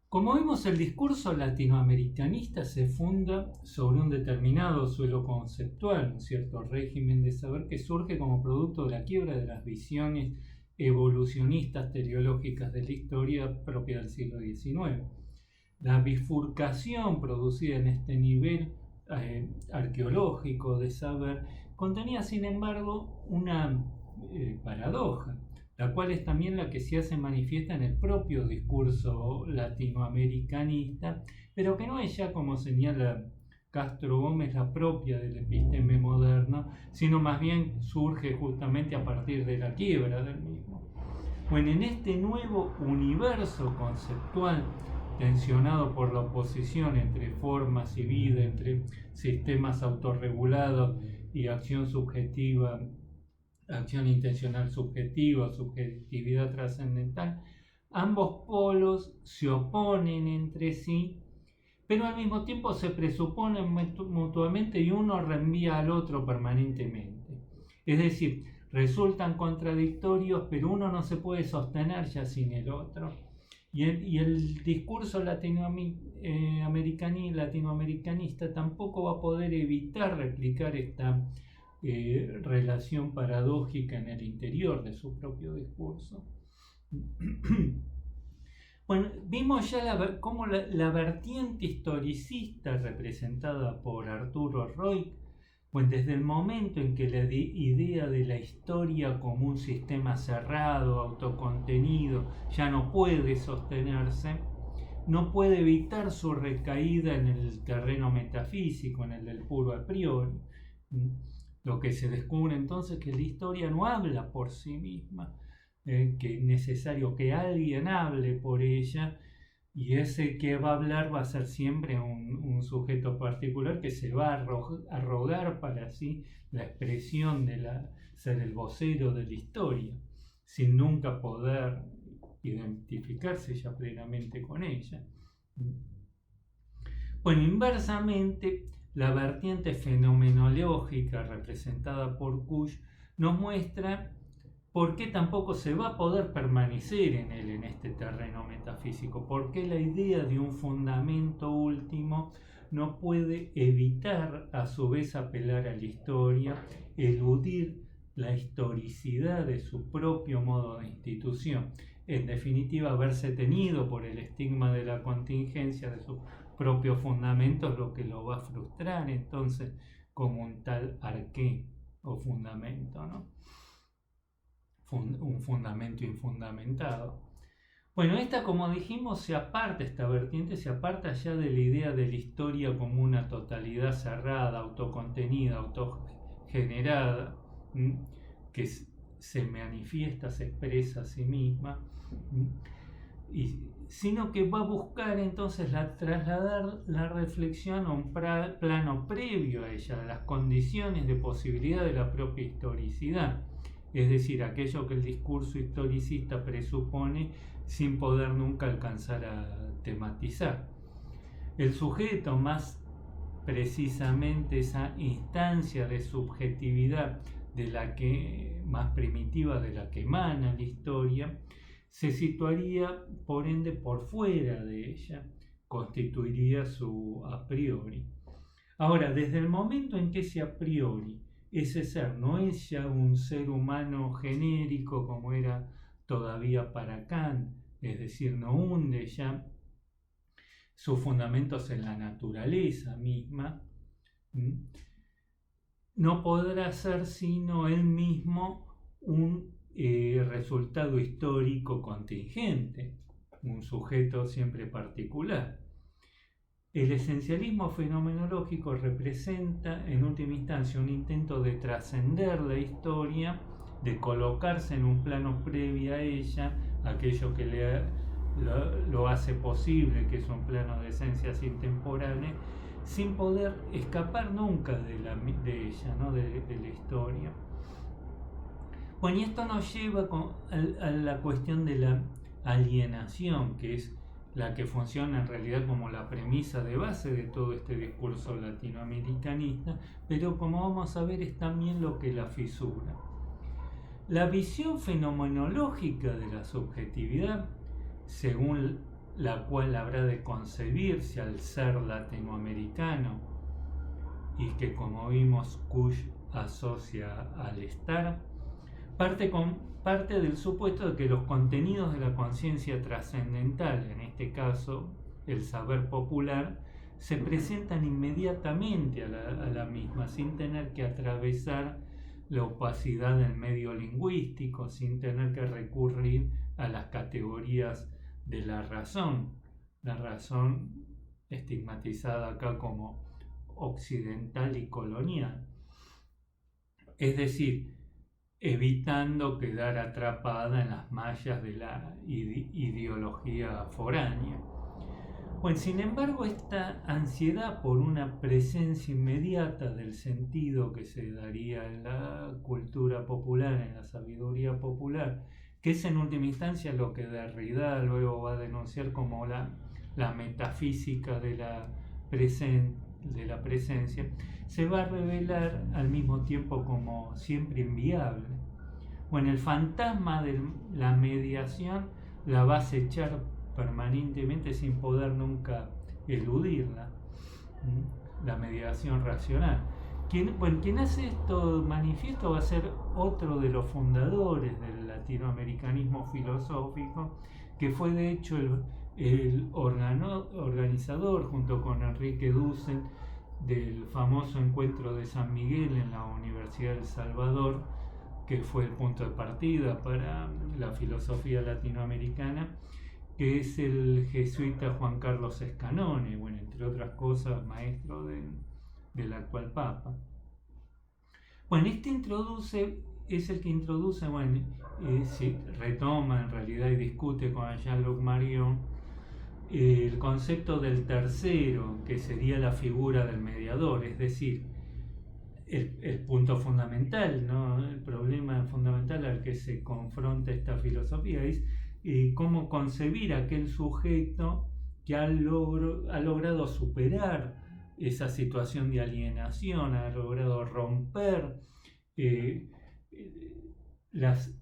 Como vimos, el discurso latinoamericanista se funda sobre un determinado suelo conceptual, un cierto régimen de saber que surge como producto de la quiebra de las visiones evolucionistas teleológicas de la historia propia del siglo XIX. La bifurcación producida en este nivel arqueológico de saber contenía, sin embargo, una paradoja, la cual es también la que se hace manifiesta en el propio discurso latinoamericanista, pero que no es ya, como señala Castro Gómez, la propia del episteme moderno, sino más bien surge justamente a partir de la quiebra del mismo. Bueno, en este nuevo universo conceptual tensionado por la oposición entre formas y vida, entre sistemas autorregulados y acción subjetiva, acción intencional subjetiva, subjetividad trascendental, ambos polos se oponen entre sí, pero al mismo tiempo se presuponen mutuamente y uno reenvía al otro permanentemente. Es decir, resultan contradictorios, pero uno no se puede sostener ya sin el otro. Y el discurso latinoamericanista tampoco va a poder evitar replicar esta relación paradójica en el interior de su propio discurso. Bueno, vimos ya cómo la vertiente historicista representada por Arturo Roig, pues desde el momento en que la idea de la historia como un sistema cerrado, autocontenido, ya no puede sostenerse, no puede evitar su recaída en el terreno metafísico, en el del puro a priori. Lo que se descubre entonces es que la historia no habla por sí misma, que es necesario que alguien hable por ella, y ese que va a hablar va a ser siempre un sujeto particular que se va a arrogar para sí la expresión de ser el vocero de la historia, sin nunca poder identificarse ya plenamente con ella. Bueno, inversamente, la vertiente fenomenológica representada por Kusch nos muestra por qué tampoco se va a poder permanecer en él, en este terreno metafísico, por qué la idea de un fundamento último no puede evitar a su vez apelar a la historia, eludir la historicidad de su propio modo de institución, en definitiva verse tenido por el estigma de la contingencia de sus propios fundamentos, lo que lo va a frustrar entonces como un tal arqué o fundamento, ¿no? Un fundamento infundamentado. Bueno, esta, como dijimos, esta vertiente se aparta ya de la idea de la historia como una totalidad cerrada, autocontenida, autogenerada, que se manifiesta, se expresa a sí misma, sino que va a buscar entonces trasladar la reflexión a un plano previo a ella, a las condiciones de posibilidad de la propia historicidad. Es decir, aquello que el discurso historicista presupone sin poder nunca alcanzar a tematizar. El sujeto, más precisamente esa instancia de subjetividad de la que más primitiva de la que emana la historia, se situaría por ende por fuera de ella, constituiría su a priori. Ahora, desde el momento en que ese a priori, ese ser no es ya un ser humano genérico como era todavía para Kant, es decir, no hunde ya sus fundamentos en la naturaleza misma, no podrá ser sino él mismo un resultado histórico contingente, un sujeto siempre particular. El esencialismo fenomenológico representa en última instancia un intento de trascender la historia, de colocarse en un plano previo a ella, aquello que lo hace posible, que es un plano de esencias intemporales, sin poder escapar nunca de ella, ¿no? de la historia. Bueno, y esto nos lleva a la cuestión de la alienación, que es la que funciona en realidad como la premisa de base de todo este discurso latinoamericanista, pero como vamos a ver es también lo que la fisura. La visión fenomenológica de la subjetividad, según la cual habrá de concebirse al ser latinoamericano y que, como vimos, Kush asocia al estar, parte del supuesto de que los contenidos de la conciencia trascendental, en este caso el saber popular, se presentan inmediatamente a la misma, sin tener que atravesar la opacidad del medio lingüístico, sin tener que recurrir a las categorías de la razón estigmatizada acá como occidental y colonial. Es decir, evitando quedar atrapada en las mallas de la ideología foránea. Bueno, sin embargo, esta ansiedad por una presencia inmediata del sentido que se daría en la cultura popular, en la sabiduría popular, que es en última instancia lo que Derrida luego va a denunciar como la metafísica de la presencia, se va a revelar al mismo tiempo como siempre inviable. Bueno, el fantasma de la mediación la va a acechar permanentemente sin poder nunca eludirla, la mediación racional. Quien hace esto manifiesto va a ser otro de los fundadores del latinoamericanismo filosófico, que fue de hecho el organizador junto con Enrique Dussel del famoso encuentro de San Miguel en la Universidad del Salvador, que fue el punto de partida para la filosofía latinoamericana, que es el jesuita Juan Carlos Scanone, bueno, entre otras cosas, maestro del actual Papa. Bueno, es el que introduce, bueno, retoma en realidad y discute con Jean-Luc Marion el concepto del tercero, que sería la figura del mediador, es decir, el punto fundamental, ¿no? El problema fundamental al que se confronta esta filosofía es cómo concebir aquel sujeto que ha logrado superar esa situación de alienación, ha logrado romper las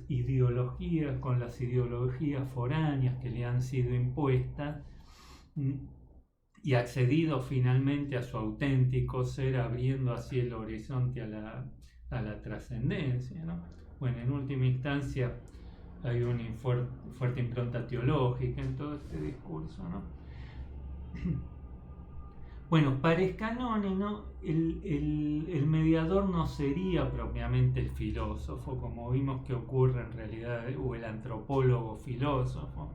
ideologías con las ideologías foráneas que le han sido impuestas y accedido finalmente a su auténtico ser, abriendo así el horizonte a la trascendencia, ¿no? Bueno, en última instancia hay una fuerte impronta teológica en todo este discurso, ¿no? Bueno, para Scanone, ¿no? el mediador no sería propiamente el filósofo, como vimos que ocurre en realidad, o el antropólogo filósofo,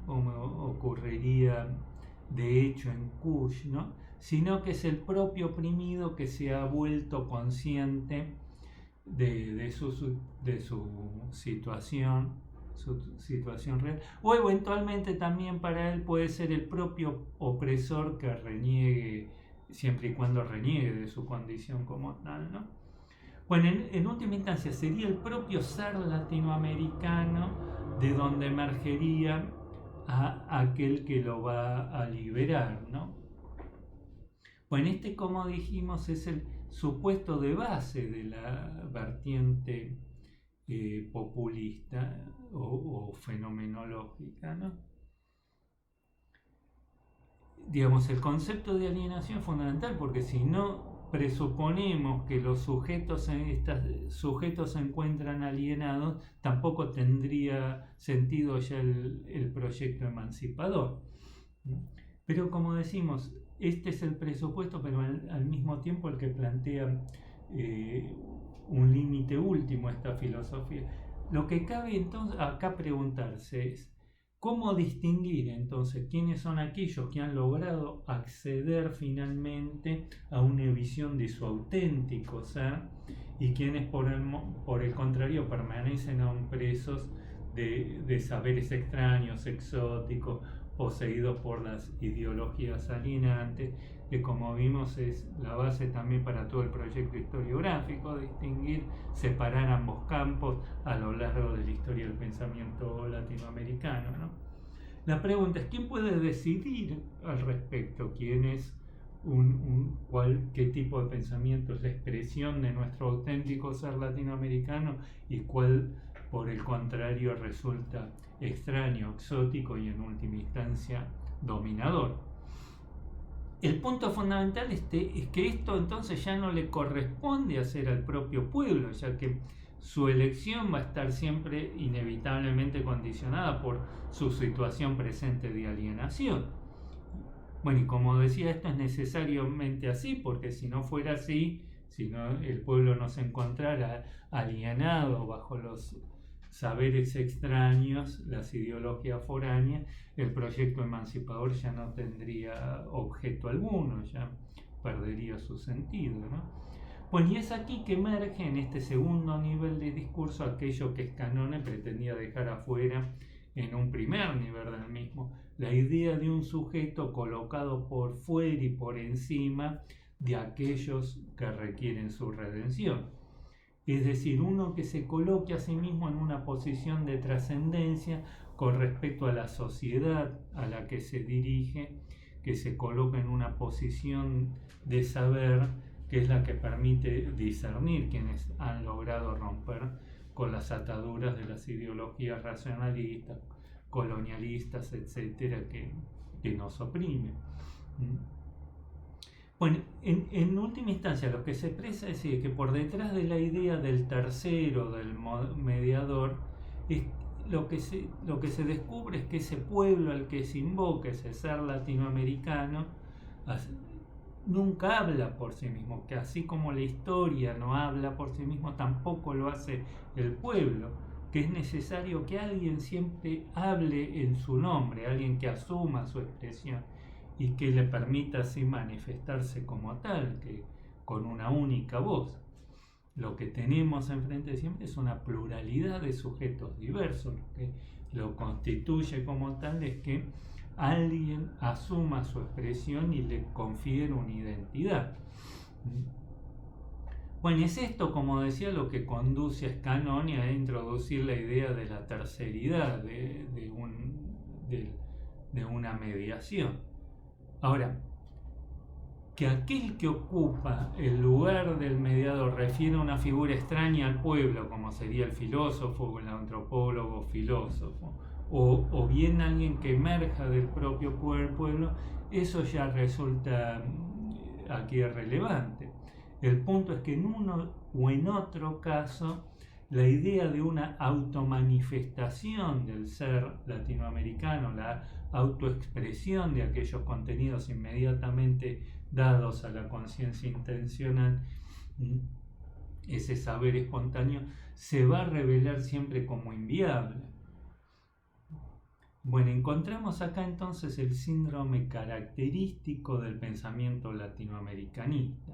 como ocurriría de hecho en Kush, ¿no? Sino que es el propio oprimido que se ha vuelto consciente de su situación real, o eventualmente también para él puede ser el propio opresor que reniegue, siempre y cuando reniegue de su condición como tal, ¿no? Bueno, en última instancia sería el propio ser latinoamericano de donde emergería a aquel que lo va a liberar, ¿no? Bueno, como dijimos, es el supuesto de base de la vertiente populista o fenomenológica, ¿no? Digamos, el concepto de alienación es fundamental porque si no presuponemos que los sujetos se encuentran alienados, tampoco tendría sentido ya el proyecto emancipador. Pero como decimos, este es el presupuesto, pero al mismo tiempo el que plantea un límite último a esta filosofía. Lo que cabe entonces acá preguntarse es, ¿cómo distinguir entonces quiénes son aquellos que han logrado acceder finalmente a una visión de su auténtico ser y quienes por el contrario permanecen aún presos de saberes extraños, exóticos, poseídos por las ideologías alienantes, que como vimos es la base también para todo el proyecto historiográfico, distinguir, separar ambos campos a lo largo de la historia del pensamiento latinoamericano, ¿no? La pregunta es, ¿quién puede decidir al respecto? ¿Quién es qué tipo de pensamiento es la expresión de nuestro auténtico ser latinoamericano y cuál por el contrario resulta extraño, exótico y en última instancia dominador. El punto fundamental es que esto entonces ya no le corresponde hacer al propio pueblo, ya que su elección va a estar siempre inevitablemente condicionada por su situación presente de alienación. Bueno, y como decía, esto es necesariamente así, porque si no fuera así, si no, el pueblo no se encontrara alienado bajo los saberes extraños, las ideologías foráneas, el proyecto emancipador ya no tendría objeto alguno, ya perdería su sentido, ¿no? Bueno, y es aquí que emerge en este segundo nivel de discurso aquello que Scannone pretendía dejar afuera en un primer nivel del mismo, la idea de un sujeto colocado por fuera y por encima de aquellos que requieren su redención. Es decir, uno que se coloque a sí mismo en una posición de trascendencia con respecto a la sociedad a la que se dirige, que se coloca en una posición de saber que es la que permite discernir quienes han logrado romper con las ataduras de las ideologías racionalistas, colonialistas, etcétera, que nos oprimen. Bueno, en última instancia lo que se expresa es decir, que por detrás de la idea del tercero, del mediador, lo que se descubre es que ese pueblo al que se invoca, ese ser latinoamericano, nunca habla por sí mismo, que así como la historia no habla por sí mismo, tampoco lo hace el pueblo, que es necesario que alguien siempre hable en su nombre, alguien que asuma su expresión y que le permita así manifestarse como tal, que con una única voz. Lo que tenemos enfrente siempre es una pluralidad de sujetos diversos. Lo que lo constituye como tal es que alguien asuma su expresión y le confiere una identidad. Bueno, es esto, como decía, lo que conduce a Scannone a introducir la idea de la terceridad, de una mediación. Ahora, que aquel que ocupa el lugar del mediador refiere a una figura extraña al pueblo, como sería el filósofo o el antropólogo filósofo, o bien alguien que emerja del propio pueblo, eso ya resulta aquí irrelevante. El punto es que en uno o en otro caso, la idea de una automanifestación del ser latinoamericano, la autoexpresión de aquellos contenidos inmediatamente dados a la conciencia intencional, ese saber espontáneo, se va a revelar siempre como inviable. Bueno, encontramos acá entonces el síndrome característico del pensamiento latinoamericanista.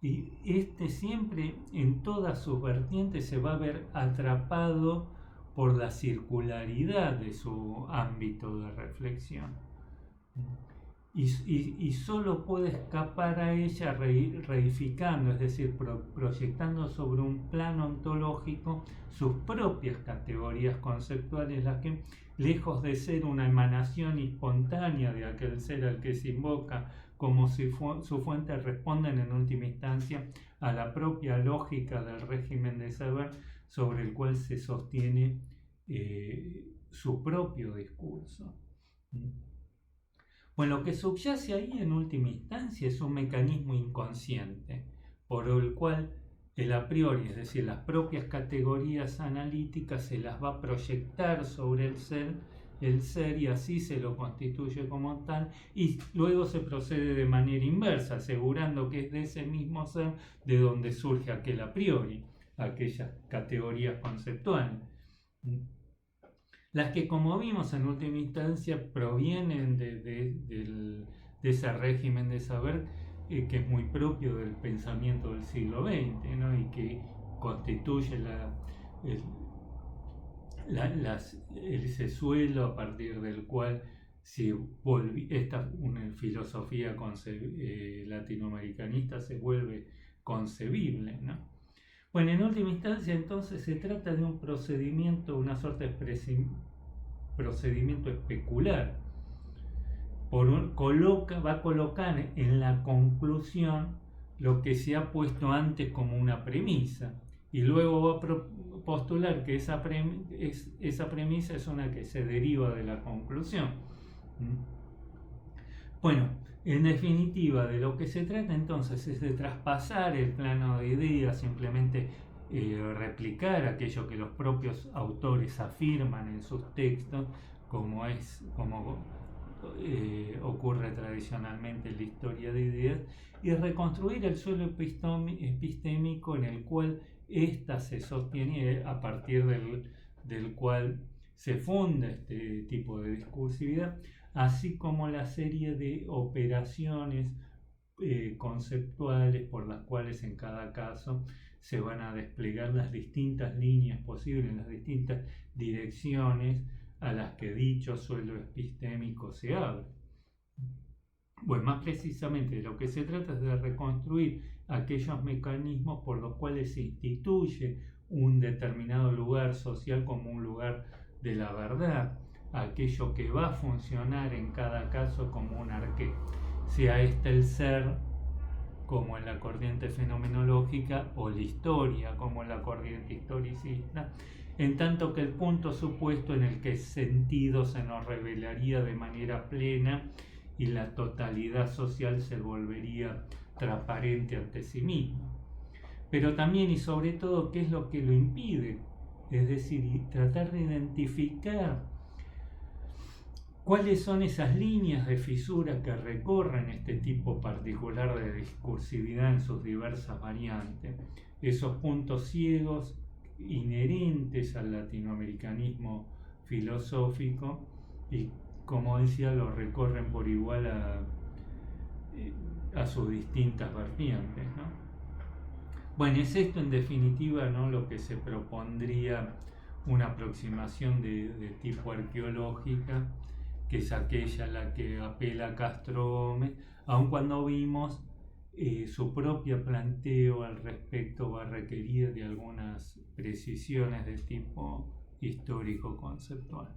Y este siempre, en todas sus vertientes, se va a ver atrapado por la circularidad de su ámbito de reflexión. Y solo puede escapar a ella reificando, es decir, proyectando sobre un plano ontológico sus propias categorías conceptuales, las que, lejos de ser una emanación espontánea de aquel ser al que se invoca, como si su fuente, responden en última instancia a la propia lógica del régimen de saber sobre el cual se sostiene su propio discurso. Bueno, lo que subyace ahí en última instancia es un mecanismo inconsciente, por el cual el a priori, es decir, las propias categorías analíticas se las va a proyectar sobre el ser y así se lo constituye como tal, y luego se procede de manera inversa, asegurando que es de ese mismo ser de donde surge aquel a priori, aquellas categorías conceptuales. Las que, como vimos en última instancia, provienen de ese régimen de saber que es muy propio del pensamiento del siglo XX, ¿no? Y que constituye ese suelo a partir del cual una filosofía latinoamericanista se vuelve concebible, ¿no? Bueno, en última instancia entonces se trata de un procedimiento, una suerte de procedimiento especular. Va a colocar en la conclusión lo que se ha puesto antes como una premisa. y luego va a postular que esa premisa es una que se deriva de la conclusión. Bueno, en definitiva, de lo que se trata entonces es de traspasar el plano de ideas, simplemente replicar aquello que los propios autores afirman en sus textos, como ocurre tradicionalmente en la historia de ideas, y reconstruir el suelo epistémico en el cual ésta se sostiene, a partir del cual se funda este tipo de discursividad, así como la serie de operaciones conceptuales por las cuales en cada caso se van a desplegar las distintas líneas posibles, las distintas direcciones a las que dicho suelo epistémico se abre. Bueno, más precisamente de lo que se trata es de reconstruir aquellos mecanismos por los cuales se instituye un determinado lugar social como un lugar de la verdad, aquello que va a funcionar en cada caso como un arqué, sea este el ser como en la corriente fenomenológica o la historia como en la corriente historicista, en tanto que el punto supuesto en el que el sentido se nos revelaría de manera plena y la totalidad social se volvería transparente ante sí mismo. Pero también y sobre todo, ¿qué es lo que lo impide? Es decir, tratar de identificar cuáles son esas líneas de fisura que recorren este tipo particular de discursividad en sus diversas variantes, esos puntos ciegos inherentes al latinoamericanismo filosófico y, como decía, lo recorren por igual a sus distintas vertientes, ¿no? Bueno, es esto en definitiva, ¿no?, lo que se propondría una aproximación de tipo arqueológica, que es aquella a la que apela Castro Gómez, aun cuando vimos su propio planteo al respecto va a requerir de algunas precisiones de tipo histórico-conceptual.